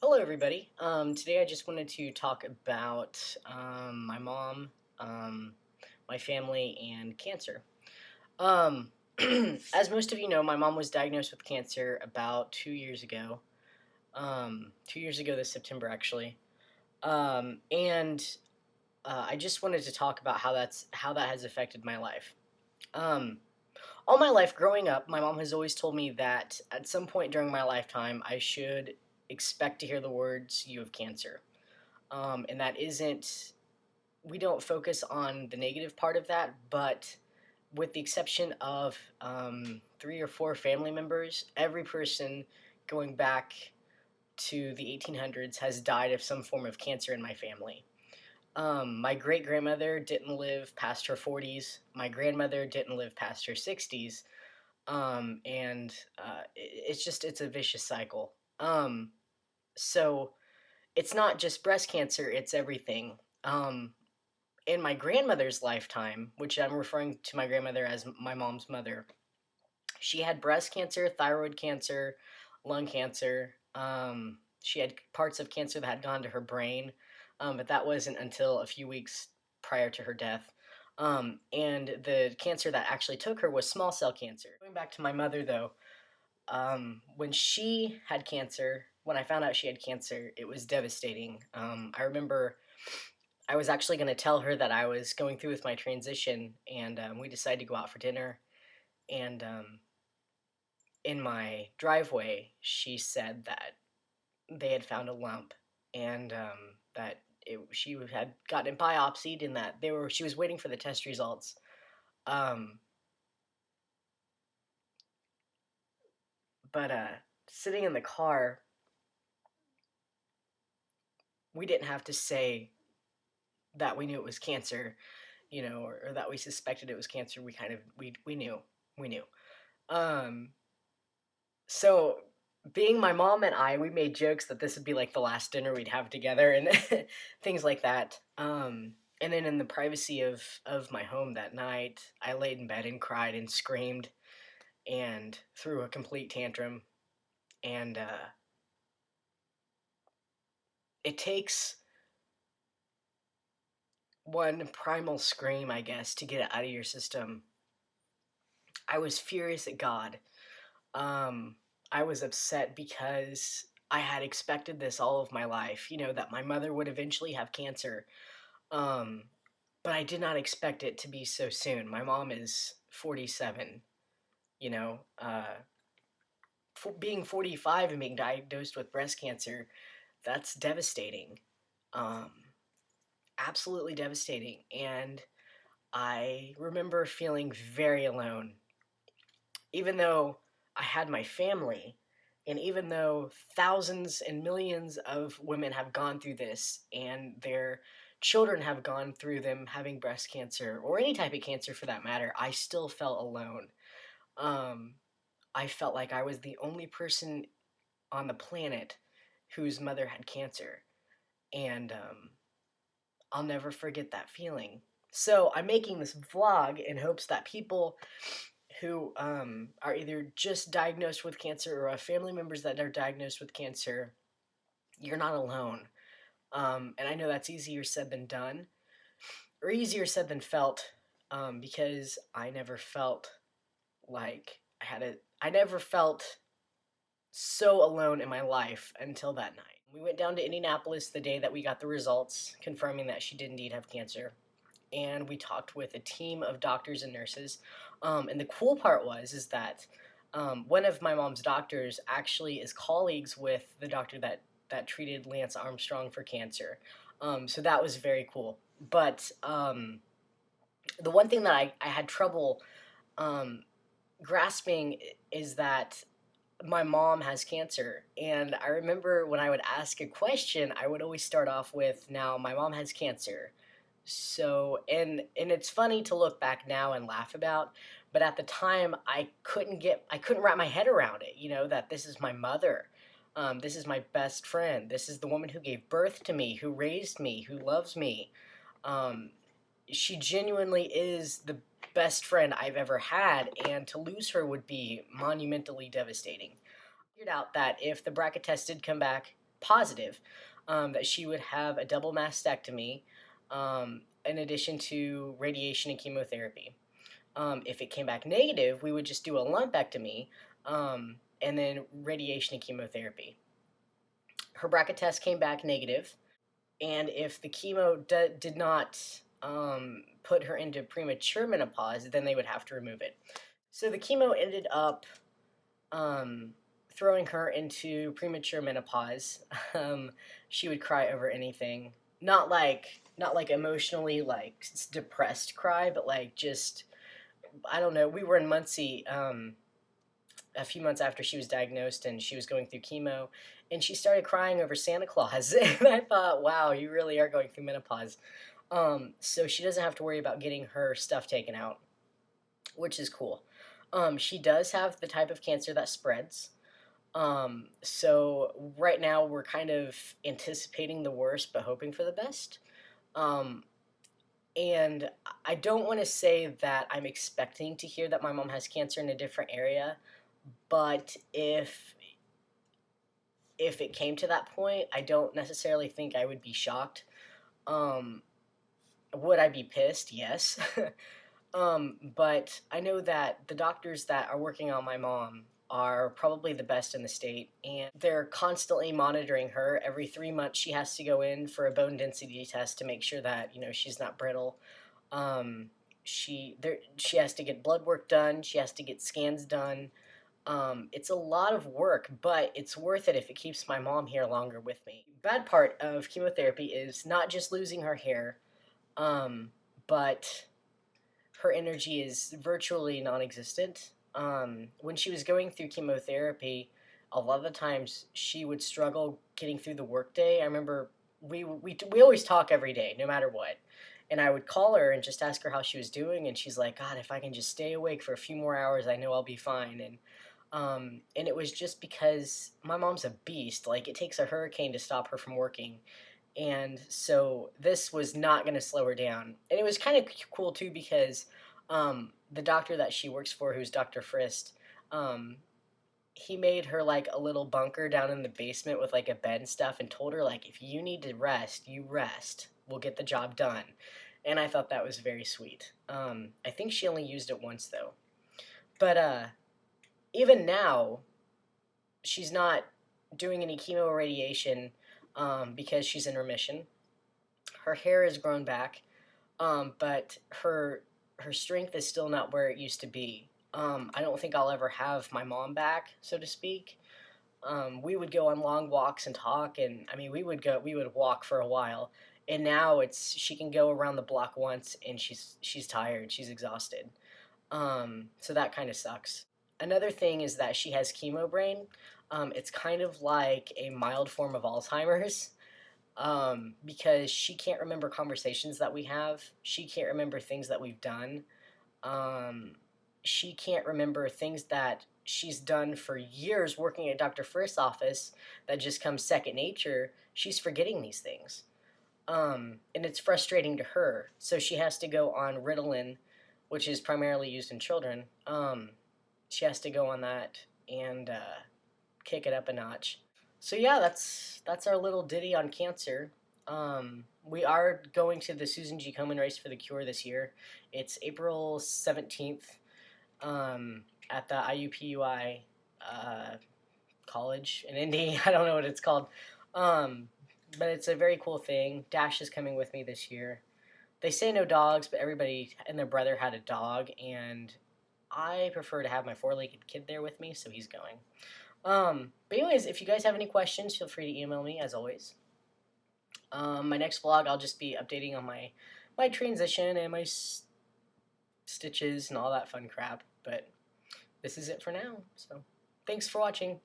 Hello, everybody. Today I just wanted to talk about my mom, my family, and cancer. Um, as most of you know, my mom was diagnosed with cancer about 2 years ago. 2 years ago this September, actually. And I just wanted to talk about how that has affected my life. Um, all my life growing up, my mom has always told me that at some point during my lifetime, I should expect to hear the words, "You have cancer." And that isn't, we don't focus on the negative part of that, but with the exception of three or four family members, every person going back to the 1800s has died of some form of cancer in my family. My great grandmother didn't live past her 40s. My grandmother didn't live past her 60s. And it's a vicious cycle. So it's not just breast cancer, it's everything. Um, in my grandmother's lifetime, which I'm referring to my grandmother as my mom's mother, she had breast cancer, thyroid cancer, lung cancer. She had parts of cancer that had gone to her brain, but that wasn't until a few weeks prior to her death. And the cancer that actually took her was small cell cancer. Going back to my mother, though, when she had cancer, when I found out she had cancer, it was devastating. I remember I was actually going to tell her that I was going through with my transition, and we decided to go out for dinner. And in my driveway, she said that they had found a lump, and she had gotten it biopsied, and that she was waiting for the test results. Um, but sitting in the car, we didn't have to say that we knew it was cancer, or that we suspected it was cancer. We knew, we knew. Um, so being my mom and I, we made jokes that this would be like the last dinner we'd have together and things like that. And then in the privacy of my home that night, I laid in bed and cried and screamed and threw a complete tantrum. And it takes one primal scream, I guess, to get it out of your system. I was furious at God. Um, I was upset because I had expected this all of my life, that my mother would eventually have cancer. Um, but I did not expect it to be so soon. My mom is 47, you know, for being 45 and being diagnosed with breast cancer, that's devastating. Um, Absolutely devastating. And I remember feeling very alone, even though I had my family, and even though thousands and millions of women have gone through this and their children have gone through them having breast cancer or any type of cancer for that matter, I still felt alone. Um, I felt like I was the only person on the planet whose mother had cancer. And I'll never forget that feeling. So I'm making this vlog in hopes that people who are either just diagnosed with cancer or have family members that are diagnosed with cancer, you're not alone. And I know that's easier said than done, or easier said than felt, because I never felt like I never felt so alone in my life until that night. We went down to Indianapolis the day that we got the results confirming that she did indeed have cancer, and we talked with a team of doctors and nurses. And the cool part is that one of my mom's doctors actually is colleagues with the doctor that treated Lance Armstrong for cancer. So that was very cool. But the one thing that I had trouble um, grasping is that my mom has cancer. And I remember when I would ask a question, I would always start off with, "Now, my mom has cancer." So, and it's funny to look back now and laugh about, but at the time I couldn't wrap my head around it, that this is my mother. This is my best friend. This is the woman who gave birth to me, who raised me, who loves me. Um, she genuinely is the best friend I've ever had, and to lose her would be monumentally devastating. I figured out that if the BRCA test did come back positive, that she would have a double mastectomy, in addition to radiation and chemotherapy. If it came back negative, we would just do a lumpectomy, and then radiation and chemotherapy. Her BRCA test came back negative, and if the chemo did not put her into premature menopause, then they would have to remove it. So the chemo ended up um, throwing her into premature menopause. She would cry over anything, not like emotionally like depressed cry, but like just, I don't know. We were in Muncie a few months after she was diagnosed, and she was going through chemo, and she started crying over Santa Claus. And I thought, wow, you really are going through menopause. So she doesn't have to worry about getting her stuff taken out, which is cool. She does have the type of cancer that spreads. So right now we're kind of anticipating the worst but hoping for the best. Um, and I don't want to say that I'm expecting to hear that my mom has cancer in a different area, but if it came to that point, I don't necessarily think I would be shocked. Um, would I be pissed? Yes. But I know that the doctors that are working on my mom are probably the best in the state, and they're constantly monitoring her. Every 3 months, she has to go in for a bone density test to make sure that she's not brittle. She has to get blood work done. She has to get scans done. It's a lot of work, but it's worth it if it keeps my mom here longer with me. Bad part of chemotherapy is not just losing her hair, but her energy is virtually non-existent. When she was going through chemotherapy, a lot of the times she would struggle getting through the workday. I remember we always talk every day, no matter what. And I would call her and just ask her how she was doing, and she's like, "God, if I can just stay awake for a few more hours, I know I'll be fine." And it was just because my mom's a beast. Like, it takes a hurricane to stop her from working. And so this was not going to slow her down. And it was kind of cool too because the doctor that she works for, who's Dr. Frist, um, he made her like a little bunker down in the basement with like a bed and stuff, and told her like, if you need to rest, you rest. We'll get the job done. And I thought that was very sweet. I think she only used it once though. But even now, she's not doing any chemo or radiation, because she's in remission. Her hair has grown back, but her strength is still not where it used to be. I don't think I'll ever have my mom back, so to speak. We would go on long walks and talk, and I mean, we would walk for a while, and now she can go around the block once, and she's tired, she's exhausted. So that kind of sucks. Another thing is that she has chemo brain. It's kind of like a mild form of Alzheimer's, because she can't remember conversations that we have. She can't remember things that we've done. Um, she can't remember things that she's done for years working at Dr. Frist's office that just come second nature. She's forgetting these things. And it's frustrating to her. So she has to go on Ritalin, which is primarily used in children. She has to go on that and kick it up a notch. So yeah, that's our little ditty on cancer. We are going to the Susan G. Komen Race for the Cure this year. It's April 17th, at the IUPUI college in Indy. I don't know what it's called. But it's a very cool thing. Dash is coming with me this year. They say no dogs, but everybody and their brother had a dog, and I prefer to have my four-legged kid there with me, so he's going. But anyways, if you guys have any questions, feel free to email me, as always. My next vlog, I'll just be updating on my transition and my stitches and all that fun crap. But this is it for now, so thanks for watching.